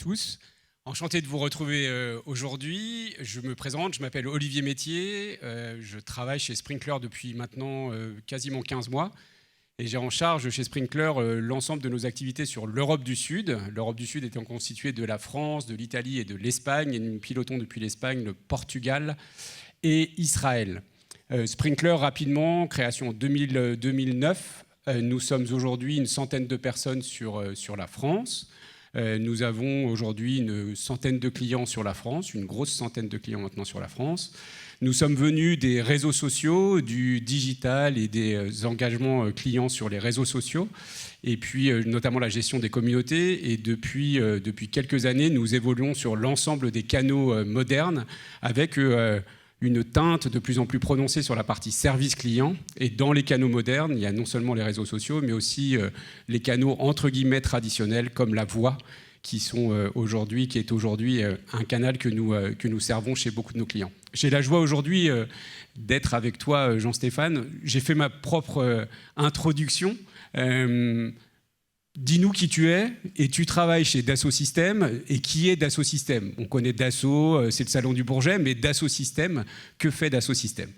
tous. Enchanté de vous retrouver aujourd'hui. Je me présente, je m'appelle Olivier Métier. Je travaille chez Sprinklr depuis maintenant quasiment 15 mois. Et j'ai en charge chez Sprinklr l'ensemble de nos activités sur l'Europe du Sud. L'Europe du Sud étant constituée de la France, de l'Italie et de l'Espagne. Et nous pilotons depuis l'Espagne, le Portugal et Israël. Sprinklr, rapidement, création en 2009. Nous sommes aujourd'hui une centaine de personnes sur la France. Nous avons aujourd'hui une centaine de clients sur la France, une grosse centaine de clients maintenant sur la France. Nous sommes venus des réseaux sociaux, du digital et des engagements clients sur les réseaux sociaux, et puis notamment la gestion des communautés. Et depuis quelques années, nous évoluons sur l'ensemble des canaux modernes avec une teinte de plus en plus prononcée sur la partie service client. Et dans les canaux modernes, il y a non seulement les réseaux sociaux, mais aussi les canaux entre guillemets traditionnels comme la voix, qui est aujourd'hui un canal que nous servons chez beaucoup de nos clients. J'ai la joie aujourd'hui d'être avec toi, Jean-Stéphane. J'ai fait ma propre introduction. Dis-nous qui tu es, et tu travailles chez Dassault Systèmes. Et qui est Dassault Systèmes? On connaît Dassault, c'est le salon du Bourget, mais Dassault Systèmes, que fait Dassault Systèmes?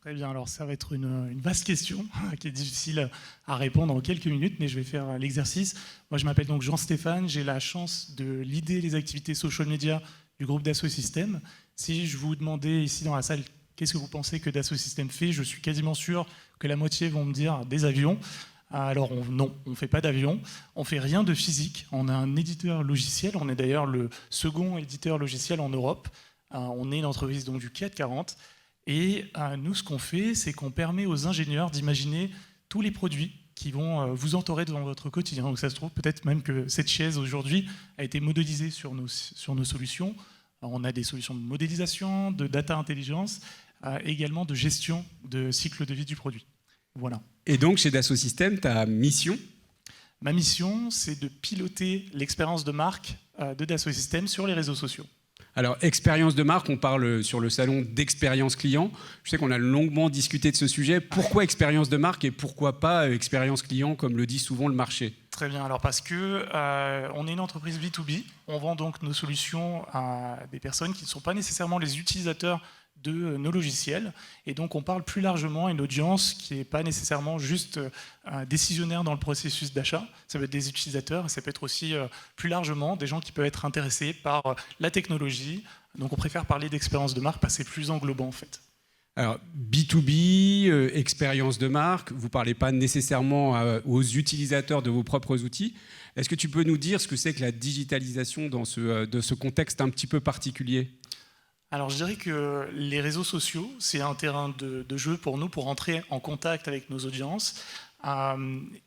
Très bien, alors ça va être une vaste question qui est difficile à répondre en quelques minutes, mais je vais faire l'exercice. Moi, je m'appelle donc Jean-Stéphane, j'ai la chance de leader les activités social media du groupe Dassault Systèmes. Si je vous demandais ici dans la salle, qu'est-ce que vous pensez que Dassault Systèmes fait, je suis quasiment sûr que la moitié vont me dire des avions. Alors non, on ne fait pas d'avion, on ne fait rien de physique. On a un éditeur logiciel, on est d'ailleurs le second éditeur logiciel en Europe. On est une entreprise donc du CAC 40. Et nous, ce qu'on fait, c'est qu'on permet aux ingénieurs d'imaginer tous les produits qui vont vous entourer dans votre quotidien. Donc ça se trouve peut-être même que cette chaise aujourd'hui a été modélisée sur nos solutions. Alors, on a des solutions de modélisation, de data intelligence, également de gestion de cycle de vie du produit. Voilà. Et donc, chez Dassault Systèmes, ta mission? Ma mission, c'est de piloter l'expérience de marque de Dassault Systèmes sur les réseaux sociaux. Alors, expérience de marque, on parle sur le salon d'expérience client. Je sais qu'on a longuement discuté de ce sujet. Pourquoi expérience de marque et pourquoi pas expérience client, comme le dit souvent le marché? Très bien, alors parce que on est une entreprise B2B, on vend donc nos solutions à des personnes qui ne sont pas nécessairement les utilisateurs de nos logiciels, et donc on parle plus largement à une audience qui n'est pas nécessairement juste décisionnaire dans le processus d'achat. Ça peut être des utilisateurs, et ça peut être aussi plus largement des gens qui peuvent être intéressés par la technologie. Donc on préfère parler d'expérience de marque parce que c'est plus englobant en fait. Alors, B2B, expérience de marque, vous ne parlez pas nécessairement aux utilisateurs de vos propres outils. Est-ce que tu peux nous dire ce que c'est que la digitalisation dans ce contexte un petit peu particulier? Alors je dirais que les réseaux sociaux, c'est un terrain de jeu pour nous, pour entrer en contact avec nos audiences.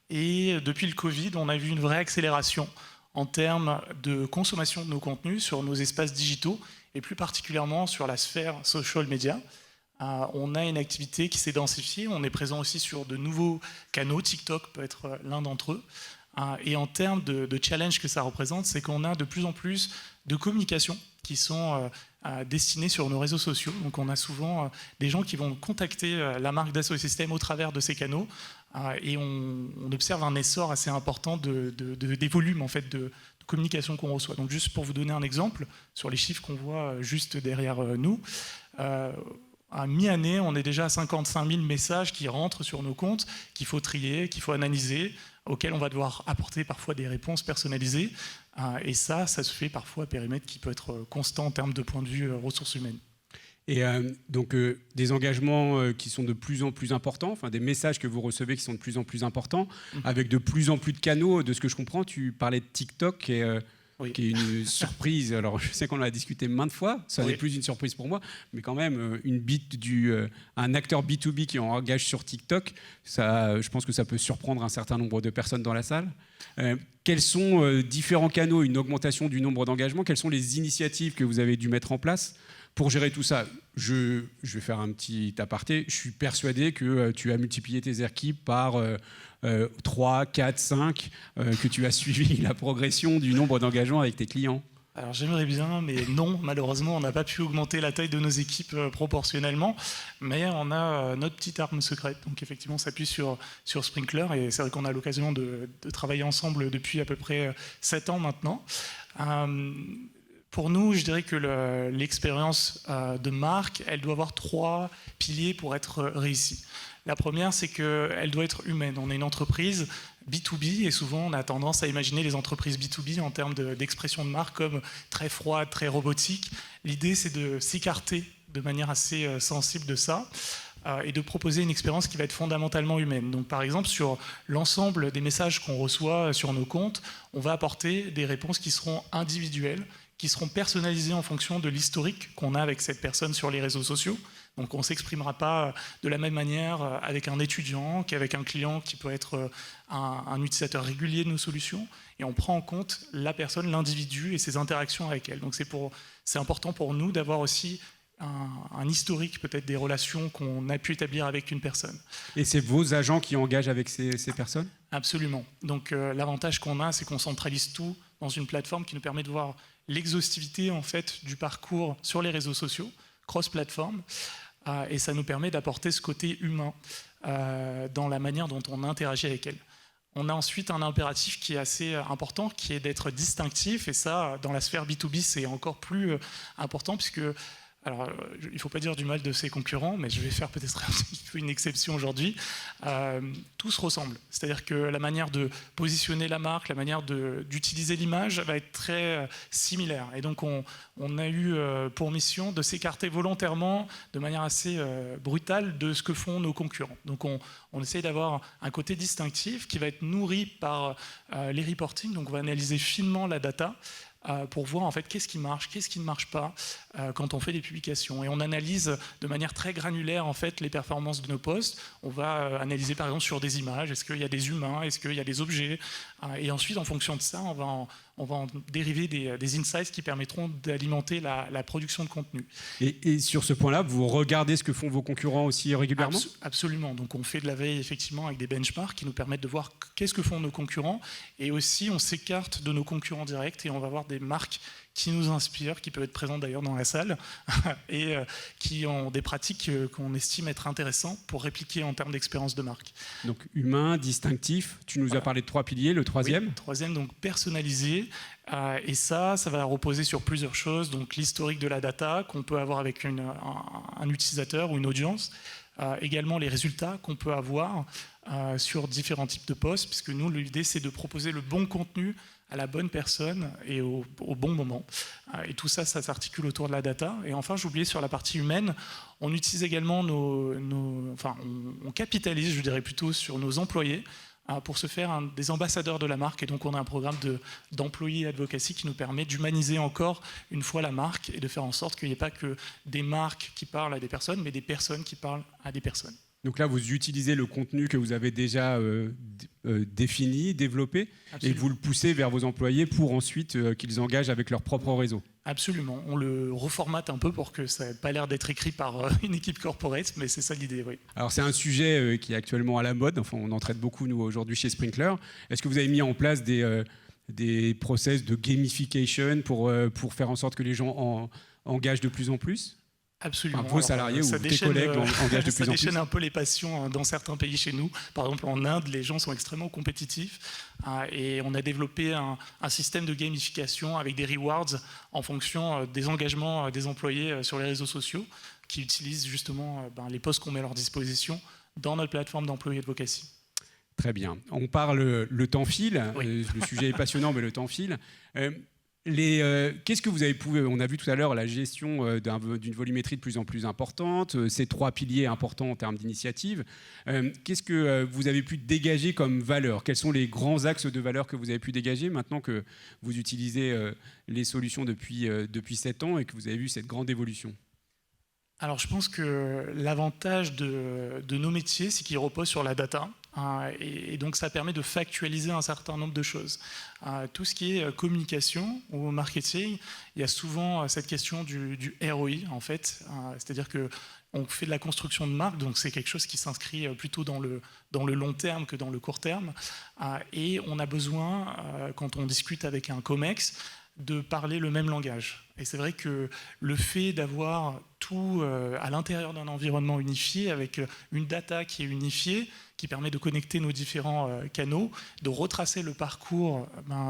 Et depuis le Covid, on a vu une vraie accélération en termes de consommation de nos contenus sur nos espaces digitaux, et plus particulièrement sur la sphère social media. On a une activité qui s'est densifiée, on est présent aussi sur de nouveaux canaux, TikTok peut être l'un d'entre eux. Et en termes de challenge que ça représente, c'est qu'on a de plus en plus de communications qui sont destinées sur nos réseaux sociaux. Donc on a souvent des gens qui vont contacter la marque Dassault Systèmes au travers de ces canaux, et on observe un essor assez important des volumes en fait, de communication qu'on reçoit. Donc juste pour vous donner un exemple, sur les chiffres qu'on voit juste derrière nous, à mi-année, on est déjà à 55 000 messages qui rentrent sur nos comptes, qu'il faut trier, qu'il faut analyser, auxquels on va devoir apporter parfois des réponses personnalisées. Et ça se fait parfois à périmètre qui peut être constant en termes de point de vue ressources humaines. Et donc des engagements qui sont de plus en plus importants, enfin des messages que vous recevez qui sont de plus en plus importants, avec de plus en plus de canaux. De ce que je comprends, tu parlais de TikTok oui. qui est une surprise. Alors je sais qu'on en a discuté maintes fois, ça n'est plus une surprise pour moi, mais quand même un acteur B2B qui engage sur TikTok, ça, je pense que ça peut surprendre un certain nombre de personnes dans la salle. Quels sont différents canaux, une augmentation du nombre d'engagements? Quelles sont les initiatives que vous avez dû mettre en place pour gérer tout ça? Je vais faire un petit aparté. Je suis persuadé que tu as multiplié tes équipes par 3, 4, 5, que tu as suivi la progression du nombre d'engagements avec tes clients. Alors j'aimerais bien, mais non, malheureusement, on n'a pas pu augmenter la taille de nos équipes proportionnellement, mais on a notre petite arme secrète. Donc effectivement, on s'appuie sur Sprinklr, et c'est vrai qu'on a l'occasion de travailler ensemble depuis à peu près 7 ans maintenant. Pour nous, je dirais que l'expérience de marque, elle doit avoir 3 piliers pour être réussie. La première, c'est qu'elle doit être humaine. On est une entreprise B2B et souvent on a tendance à imaginer les entreprises B2B en termes d'expression de marque comme très froide, très robotique. L'idée, c'est de s'écarter de manière assez sensible de ça et de proposer une expérience qui va être fondamentalement humaine. Donc par exemple, sur l'ensemble des messages qu'on reçoit sur nos comptes, on va apporter des réponses qui seront individuelles, qui seront personnalisées en fonction de l'historique qu'on a avec cette personne sur les réseaux sociaux. Donc on ne s'exprimera pas de la même manière avec un étudiant qu'avec un client qui peut être un utilisateur régulier de nos solutions. Et on prend en compte la personne, l'individu et ses interactions avec elle. Donc c'est important pour nous d'avoir aussi un historique peut-être des relations qu'on a pu établir avec une personne. Et c'est vos agents qui engagent avec ces personnes ? Absolument. Donc l'avantage qu'on a, c'est qu'on centralise tout dans une plateforme qui nous permet de voir l'exhaustivité en fait, du parcours sur les réseaux sociaux, cross-plateforme. Et ça nous permet d'apporter ce côté humain dans la manière dont on interagit avec elle. On a ensuite un impératif qui est assez important, qui est d'être distinctif, et ça, dans la sphère B2B, c'est encore plus important, puisque, alors, il ne faut pas dire du mal de ses concurrents, mais je vais faire peut-être un petit peu une exception aujourd'hui, tous ressemblent. C'est-à-dire que la manière de positionner la marque, la manière d'utiliser l'image va être très similaire. Et donc, on a eu pour mission de s'écarter volontairement, de manière assez brutale, de ce que font nos concurrents. Donc, on essaye d'avoir un côté distinctif qui va être nourri par les reporting. Donc, on va analyser finement la data pour voir en fait qu'est-ce qui marche, qu'est-ce qui ne marche pas quand on fait des publications. Et on analyse de manière très granulaire en fait les performances de nos posts. On va analyser par exemple sur des images, est-ce qu'il y a des humains, est-ce qu'il y a des objets, et ensuite en fonction de ça, on va en dériver des insights qui permettront d'alimenter la production de contenu. Et sur ce point-là, vous regardez ce que font vos concurrents aussi régulièrement ? Absolument. Donc on fait de la veille effectivement avec des benchmarks qui nous permettent de voir qu'est-ce que font nos concurrents, et aussi on s'écarte de nos concurrents directs et on va voir des marques qui nous inspirent, qui peuvent être présentes d'ailleurs dans la salle et qui ont des pratiques qu'on estime être intéressantes pour répliquer en termes d'expérience de marque. Donc humain, distinctif, tu nous as parlé de 3 piliers, le troisième ? Oui, le troisième, donc personnalisé. Et ça va reposer sur plusieurs choses. Donc l'historique de la data qu'on peut avoir avec un utilisateur ou une audience. Également les résultats qu'on peut avoir sur différents types de posts, puisque nous, l'idée, c'est de proposer le bon contenu à la bonne personne et au bon moment. Et tout ça, ça s'articule autour de la data. Et enfin, j'oubliais sur la partie humaine, on utilise également on capitalise, je dirais plutôt, sur nos employés pour se faire des ambassadeurs de la marque. Et donc, on a un programme d'employés advocacy qui nous permet d'humaniser encore une fois la marque et de faire en sorte qu'il n'y ait pas que des marques qui parlent à des personnes, mais des personnes qui parlent à des personnes. Donc là, vous utilisez le contenu que vous avez déjà défini, développé, Absolument. Et vous le poussez vers vos employés pour ensuite qu'ils engagent avec leur propre réseau. Absolument. On le reformate un peu pour que ça n'ait pas l'air d'être écrit par une équipe corporate, mais c'est ça l'idée, oui. Alors c'est un sujet qui est actuellement à la mode, enfin on en traite beaucoup nous aujourd'hui chez Sprinklr. Est-ce que vous avez mis en place des process de gamification pour faire en sorte que les gens engagent de plus en plus ? Absolument. Vos salariés ou tes collègues engagent de plus en plus. Ça déchaîne un peu les passions dans certains pays chez nous. Par exemple, en Inde, les gens sont extrêmement compétitifs et on a développé un système de gamification avec des rewards en fonction des engagements des employés sur les réseaux sociaux qui utilisent justement les posts qu'on met à leur disposition dans notre plateforme d'employés advocacy. Très bien. On parle, le temps file. Oui. Le sujet est passionnant, mais le temps file. Qu'est-ce que vous avez on a vu tout à l'heure la gestion d'une volumétrie de plus en plus importante, ces 3 piliers importants en termes d'initiative. Qu'est-ce que vous avez pu dégager comme valeur ? Quels sont les grands axes de valeur que vous avez pu dégager maintenant que vous utilisez les solutions depuis 7 ans et que vous avez vu cette grande évolution ? Alors je pense que l'avantage de nos métiers, c'est qu'ils reposent sur la data. Et donc ça permet de factualiser un certain nombre de choses. Tout ce qui est communication ou marketing, il y a souvent cette question du ROI en fait, c'est-à-dire que on fait de la construction de marque, donc c'est quelque chose qui s'inscrit plutôt dans le long terme que dans le court terme. Et on a besoin, quand on discute avec un COMEX, de parler le même langage. Et c'est vrai que le fait d'avoir tout à l'intérieur d'un environnement unifié, avec une data qui est unifiée, qui permet de connecter nos différents canaux, de retracer le parcours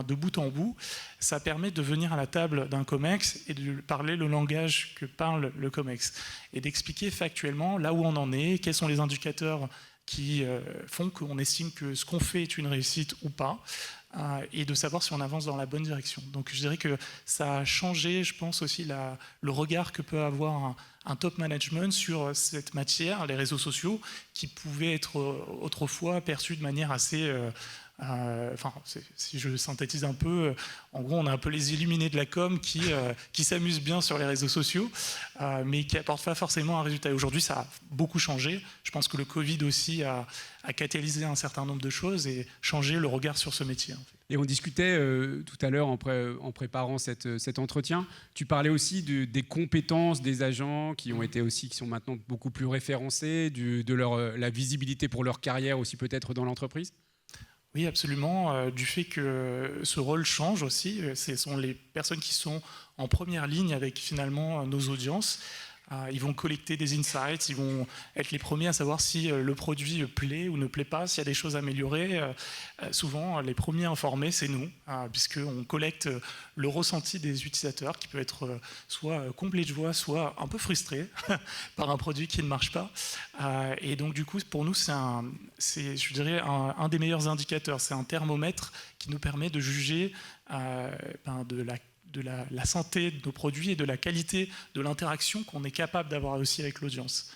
de bout en bout, ça permet de venir à la table d'un COMEX et de parler le langage que parle le COMEX et d'expliquer factuellement là où on en est, quels sont les indicateurs qui font qu'on estime que ce qu'on fait est une réussite ou pas, et de savoir si on avance dans la bonne direction. Donc je dirais que ça a changé, je pense aussi, le regard que peut avoir un top management sur cette matière, les réseaux sociaux, qui pouvaient être autrefois perçus de manière assez... si je synthétise un peu, en gros, on a un peu les illuminés de la com qui s'amusent bien sur les réseaux sociaux, mais qui n'apportent pas forcément un résultat. Aujourd'hui, ça a beaucoup changé. Je pense que le Covid aussi a catalysé un certain nombre de choses et changé le regard sur ce métier. En fait. Et on discutait tout à l'heure en préparant cet entretien. Tu parlais aussi des compétences des agents qui sont maintenant beaucoup plus référencés, de la visibilité pour leur carrière aussi peut-être dans l'entreprise. Oui, absolument. Du fait que ce rôle change aussi, ce sont les personnes qui sont en première ligne avec finalement nos audiences. Ils vont collecter des insights, ils vont être les premiers à savoir si le produit plaît ou ne plaît pas, s'il y a des choses à améliorer. Souvent, les premiers informés, c'est nous, puisqu'on collecte le ressenti des utilisateurs, qui peut être soit complet de joie, soit un peu frustré par un produit qui ne marche pas. Et donc, du coup, pour nous, c'est je dirais, un des meilleurs indicateurs. C'est un thermomètre qui nous permet de juger de la santé de nos produits et de la qualité de l'interaction qu'on est capable d'avoir aussi avec l'audience.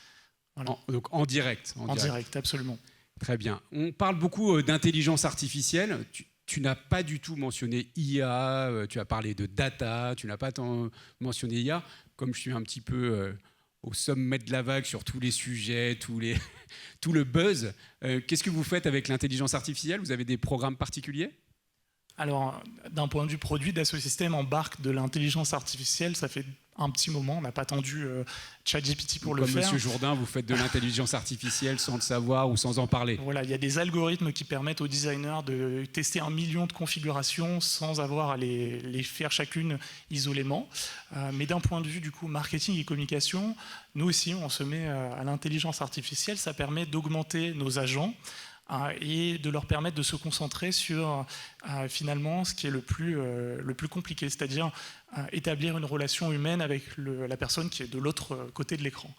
Voilà. Donc en direct. En direct, absolument. Très bien. On parle beaucoup d'intelligence artificielle. Tu n'as pas du tout mentionné IA, tu as parlé de data, tu n'as pas tant mentionné IA. Comme je suis un petit peu au sommet de la vague sur tous les sujets, tout le buzz, qu'est-ce que vous faites avec l'intelligence artificielle? Vous avez des programmes particuliers? Alors, d'un point de vue produit, Dassault Systèmes embarque de l'intelligence artificielle. Ça fait un petit moment, on n'a pas attendu ChatGPT pour le faire. Comme Monsieur Jourdain, vous faites de l'intelligence artificielle sans le savoir ou sans en parler. Voilà, il y a des algorithmes qui permettent aux designers de tester 1 million de configurations sans avoir à les faire chacune isolément. Mais d'un point de vue du coup marketing et communication, nous aussi, on se met à l'intelligence artificielle. Ça permet d'augmenter nos agents et de leur permettre de se concentrer sur finalement ce qui est le plus compliqué, c'est-à-dire établir une relation humaine avec la personne qui est de l'autre côté de l'écran.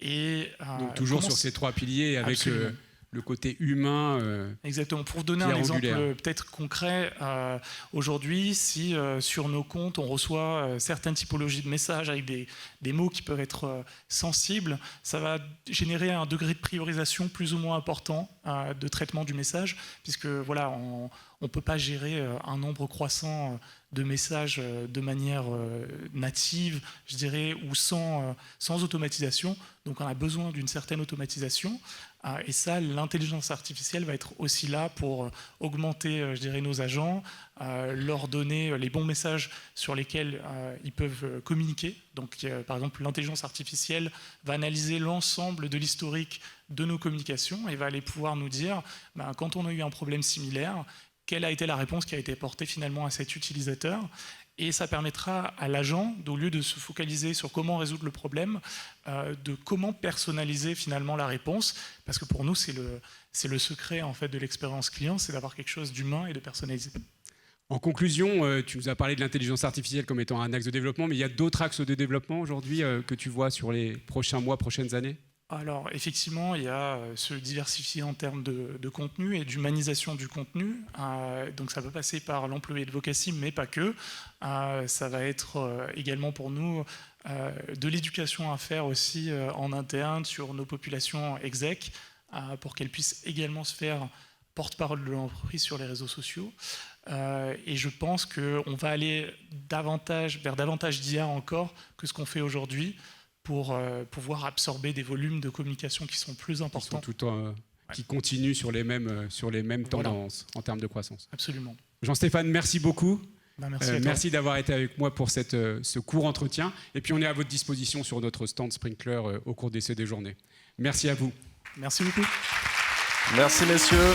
Donc toujours sur ces 3 piliers avec le côté humain. Exactement. Pour vous donner un exemple peut-être concret, aujourd'hui, si sur nos comptes, on reçoit certaines typologies de messages avec des mots qui peuvent être sensibles, ça va générer un degré de priorisation plus ou moins important de traitement du message, puisque voilà, on ne peut pas gérer un nombre croissant de messages de manière native, je dirais, ou sans automatisation. Donc on a besoin d'une certaine automatisation. Et ça, l'intelligence artificielle va être aussi là pour augmenter, je dirais, nos agents, leur donner les bons messages sur lesquels ils peuvent communiquer. Donc, par exemple, l'intelligence artificielle va analyser l'ensemble de l'historique de nos communications et va aller pouvoir nous dire, quand on a eu un problème similaire, quelle a été la réponse qui a été apportée finalement à cet utilisateur. Et ça permettra à l'agent, au lieu de se focaliser sur comment résoudre le problème, de comment personnaliser finalement la réponse. Parce que pour nous, c'est le secret en fait, de l'expérience client, c'est d'avoir quelque chose d'humain et de personnalisé. En conclusion, tu nous as parlé de l'intelligence artificielle comme étant un axe de développement, mais il y a d'autres axes de développement aujourd'hui que tu vois sur les prochains mois, prochaines années? Alors effectivement, il y a se diversifier en termes de contenu et d'humanisation du contenu. Donc ça peut passer par l'employé de Vocassim, mais pas que. Ça va être également pour nous de l'éducation à faire aussi en interne sur nos populations exec, pour qu'elles puissent également se faire porte-parole de l'entreprise sur les réseaux sociaux. Et je pense qu'on va aller vers davantage d'IA encore que ce qu'on fait aujourd'hui, pour pouvoir absorber des volumes de communication qui sont plus importants. Qui continuent sur les mêmes tendances en termes de croissance. Absolument. Jean-Stéphane, merci beaucoup. Merci d'avoir été avec moi pour ce court entretien. Et puis on est à votre disposition sur notre stand Sprinklr au cours des CD journées. Merci à vous. Merci beaucoup. Merci messieurs.